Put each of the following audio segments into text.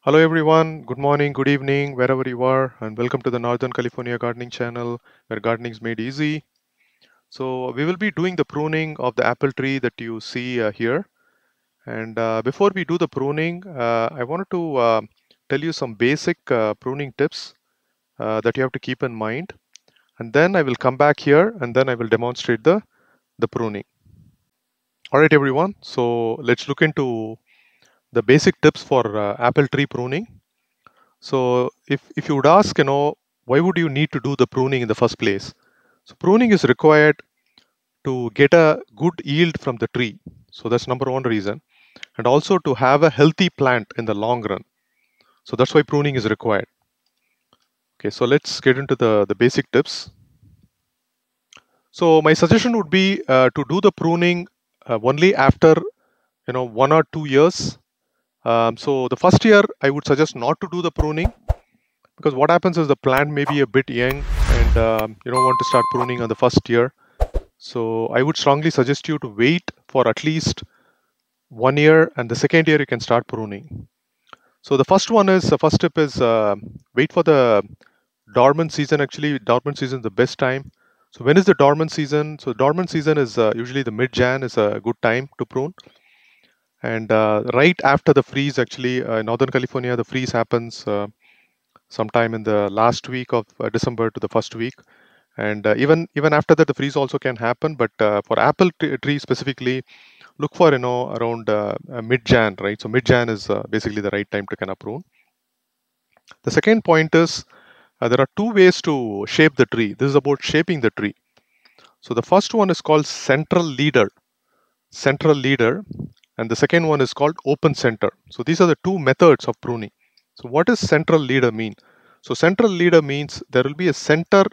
Hello everyone, good morning, good evening, wherever you are, and welcome to the Northern California Gardening Channel, where gardening is made easy. So we will be doing the pruning of the apple tree that you see here. And before we do the pruning, I wanted to tell you some basic pruning tips that you have to keep in mind. And then I will come back here and then I will demonstrate the pruning. All right, everyone. So let's look into the basic tips for apple tree pruning. So if you would ask, why would you need to do the pruning in the first place? So pruning is required to get a good yield from the tree. So that's number one reason. And also to have a healthy plant in the long run. So that's why pruning is required. Okay, so let's get into the basic tips. So my suggestion would be to do the pruning only after 1 or 2 years. So the first year I would suggest not to do the pruning, because what happens is the plant may be a bit young and you don't want to start pruning on the first year. So I would strongly suggest you to wait for at least 1 year, and the second year you can start pruning. So the first step is wait for the dormant season. Actually, dormant season is the best time. So when is the dormant season? So dormant season is usually the mid-Jan is a good time to prune. And right after the freeze, actually, in Northern California, the freeze happens sometime in the last week of December to the first week. And even after that, the freeze also can happen. But for apple tree specifically, look for around mid-Jan, right? So mid-Jan is basically the right time to kind of prune. The second point is there are two ways to shape the tree. This is about shaping the tree. So the first one is called central leader, and the second one is called open center. So these are the two methods of pruning. So what does central leader mean? So central leader means there will be a center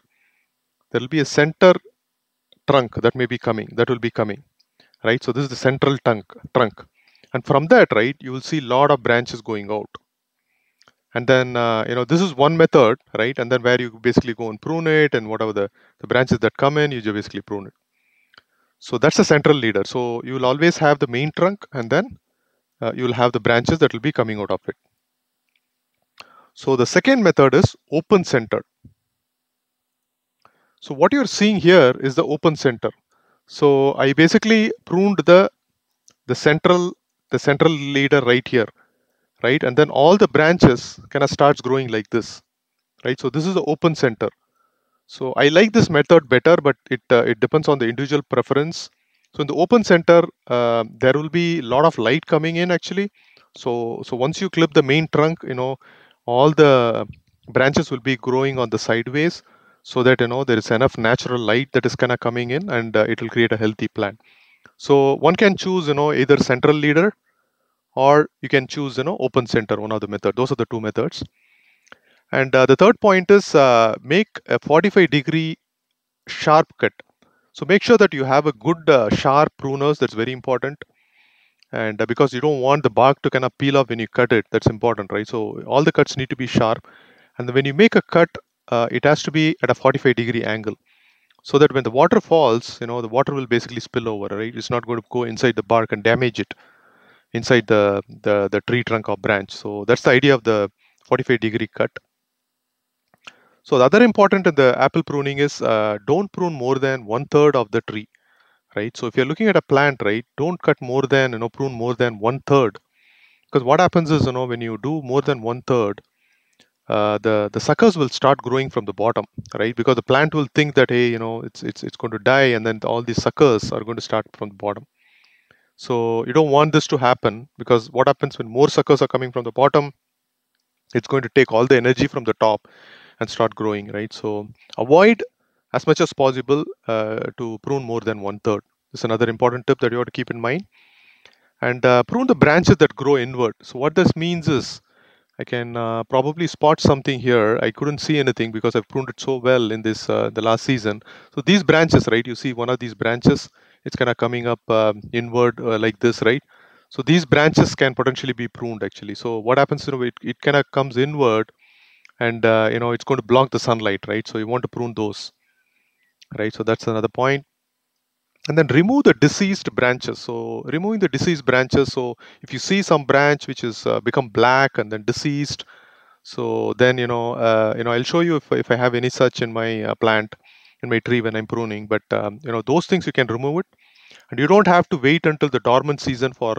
trunk that will be coming, right? So this is the central trunk, and from that, right, you will see a lot of branches going out. And then this is one method, right? And then where you basically go and prune it, and whatever the branches that come in, you just basically prune it. So that's a central leader. So you will always have the main trunk, and then you will have the branches that will be coming out of it. So the second method is open center. So what you're seeing here is the open center. So I basically pruned the central leader right here, right? And then all the branches kind of starts growing like this, right? So this is the open center. So I like this method better, but it depends on the individual preference. So in the open center, there will be a lot of light coming in actually. So once you clip the main trunk, all the branches will be growing on the sideways, so that there is enough natural light that is kind of coming in, and it will create a healthy plant. So one can choose either central leader, or you can choose open center, one of the method. Those are the two methods. And the third point is make a 45-degree sharp cut. So make sure that you have a good sharp pruners. That's very important. And because you don't want the bark to kind of peel off when you cut it, that's important, right? So all the cuts need to be sharp. And then when you make a cut, it has to be at a 45-degree angle, so that when the water falls, the water will basically spill over, right? It's not going to go inside the bark and damage it inside the tree trunk or branch. So that's the idea of the 45-degree cut. So the other important in the apple pruning is don't prune more than 1/3 of the tree, right? So if you're looking at a plant, right, don't cut more than, prune more than 1/3. Because what happens is, when you do more than 1/3, the suckers will start growing from the bottom, right? Because the plant will think that, hey, it's going to die, and then all these suckers are going to start from the bottom. So you don't want this to happen, because what happens when more suckers are coming from the bottom, it's going to take all the energy from the top and start growing, right? So avoid as much as possible to prune more than 1/3. This is another important tip that you have to keep in mind. And prune the branches that grow inward. So what this means is, I can probably spot something here. I couldn't see anything because I've pruned it so well in this the last season. So these branches, right, you see one of these branches, it's kind of coming up inward like this, right? So these branches can potentially be pruned actually. So what happens, it kind of comes inward, and it's going to block the sunlight, right? So you want to prune those, right? So that's another point. And then remove the deceased branches. So removing the deceased branches. So if you see some branch which is become black and then deceased, so then I'll show you if I have any such in my plant, in my tree when I'm pruning. But those things you can remove it, and you don't have to wait until the dormant season for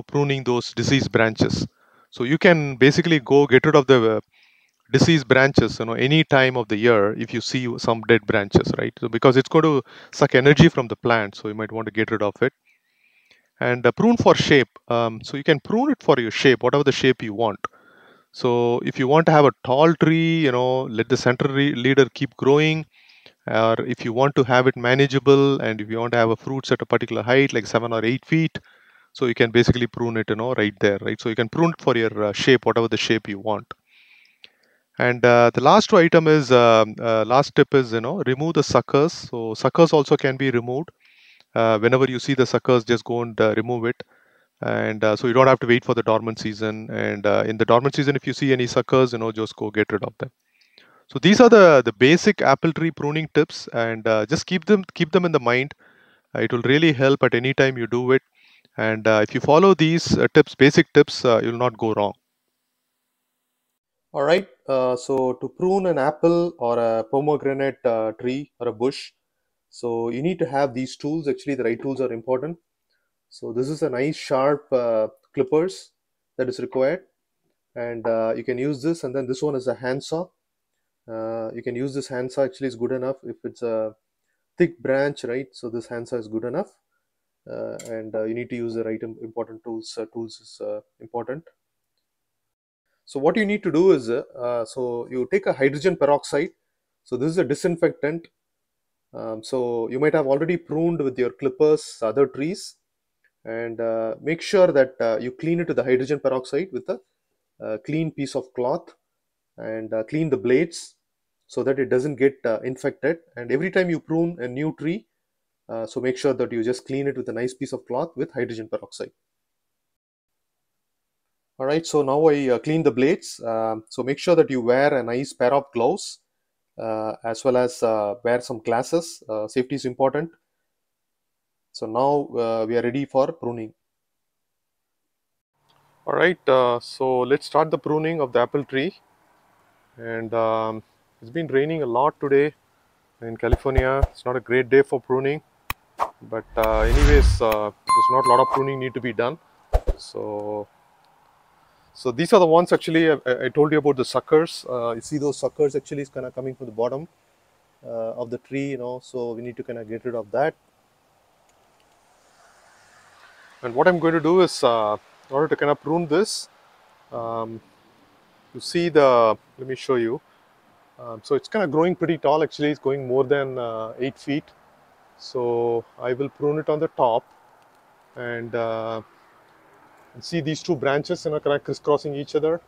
pruning those diseased branches. So you can basically go get rid of the diseased branches any time of the year if you see some dead branches, right? So because it's going to suck energy from the plant, so you might want to get rid of it. And prune for shape. So you can prune it for your shape, whatever the shape you want. So if you want to have a tall tree, let the leader keep growing. Or if you want to have it manageable, and if you want to have a fruits at a particular height, like 7 or 8 feet, so you can basically prune it, right there, right? So you can prune it for your shape, whatever the shape you want. And the last two item is last tip is remove the suckers. So suckers also can be removed. Whenever you see the suckers, just go and remove it. And so you don't have to wait for the dormant season. And in the dormant season, if you see any suckers, just go get rid of them. So these are the basic apple tree pruning tips, and just keep them in the mind. It will really help at any time you do it. And if you follow these basic tips, you'll not go wrong. All right. So to prune an apple or a pomegranate tree or a bush, so you need to have these tools. Actually, the right tools are important. So this is a nice sharp clippers that is required, and you can use this. And then this one is a handsaw. You can use this handsaw. Actually, is good enough if it's a thick branch, right? So this handsaw is good enough, and you need to use the right important tools. Tools is important. So what you need to do is, so you take a hydrogen peroxide. So this is a disinfectant. So you might have already pruned with your clippers other trees, and make sure that you clean it with the hydrogen peroxide with a clean piece of cloth, and clean the blades so that it doesn't get infected. And every time you prune a new tree, so make sure that you just clean it with a nice piece of cloth with hydrogen peroxide. All right, so now I clean the blades. So make sure that you wear a nice pair of gloves, as well as wear some glasses. Safety is important. So now we are ready for pruning. All right, so let's start the pruning of the apple tree. And it's been raining a lot today in California. It's not a great day for pruning, but anyways, there's not a lot of pruning need to be done. So, so these are the ones actually I told you about the suckers. You see those suckers actually is kind of coming from the bottom of the tree, so we need to kind of get rid of that. And what I'm going to do is, in order to kind of prune this, um, you see let me show you. So it's kind of growing pretty tall actually. It's going more than 8 feet. So I will prune it on the top, and see these two branches kind of crisscrossing each other.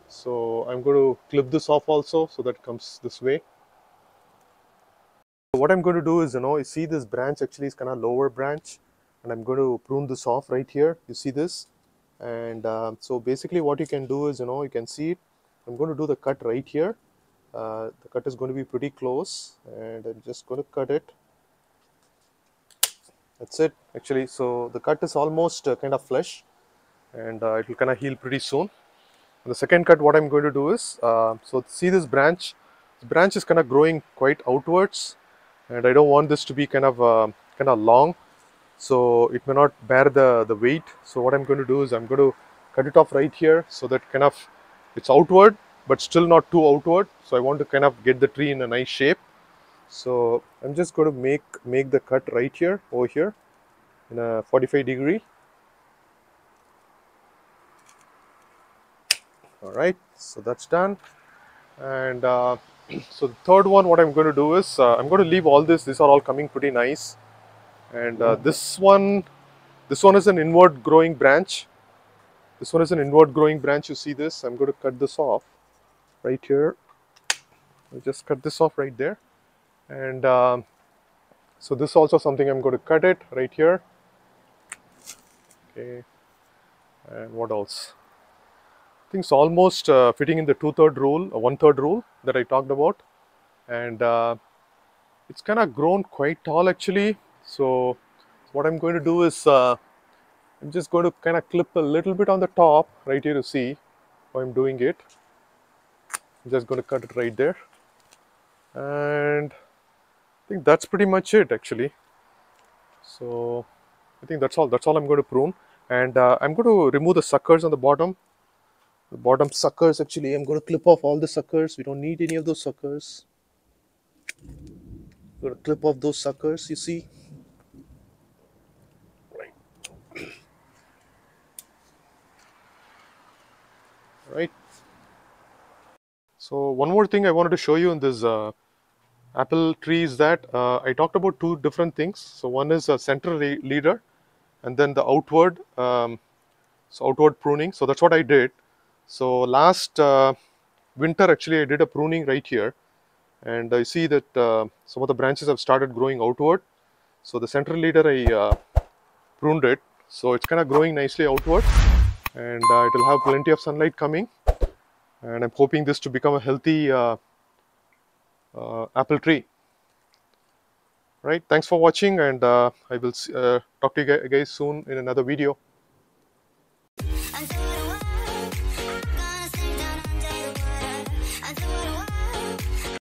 So I'm going to clip this off also, so that it comes this way. So what I'm going to do is, you see this branch actually is kind of lower branch, and I'm going to prune this off right here. You see this? And so basically what you can do is, you can see it. I'm going to do the cut right here. The cut is going to be pretty close, and I'm just going to cut it. That's it actually. So the cut is almost kind of flesh, and it will kind of heal pretty soon. And the second cut, what I'm going to do is, so see this branch. The branch is kind of growing quite outwards, and I don't want this to be kind of long, so it may not bear the weight. So what I'm going to do is, I'm going to cut it off right here, so that kind of it's outward but still not too outward. So I want to kind of get the tree in a nice shape. So I'm just going to make the cut right here, over here, in a 45-degree. All right, so that's done. And so the third one, what I'm going to do is, I'm going to leave all this. These are all coming pretty nice. And this one is an inward growing branch. This one is an inward growing branch. You see this? I'm going to cut this off right here. I'll just cut this off right there. And so this is also something I'm going to cut it right here. Okay. And what else? I think it's almost fitting in the 2/3 rule, 1/3 rule that I talked about. And it's kind of grown quite tall actually. So what I'm going to do is I'm just going to kind of clip a little bit on the top right here to see how I'm doing it. I'm just going to cut it right there, and I think that's pretty much it actually. So I think that's all. That's all I'm going to prune, and I'm going to remove the suckers on the bottom. The bottom suckers actually, I'm going to clip off all the suckers. We don't need any of those suckers. I'm going to clip off those suckers. You see, right, right. So one more thing I wanted to show you in this apple tree is that I talked about two different things. So one is a central leader, and then the outward, outward pruning. So that's what I did. So last winter, actually, I did a pruning right here, and I see that some of the branches have started growing outward. So the central leader, I pruned it, so it's kind of growing nicely outward, and it will have plenty of sunlight coming. And I'm hoping this to become a healthy apple tree. Right, thanks for watching, and I will talk to you guys soon in another video. Until what? I'm gonna sink down under the water. Until what?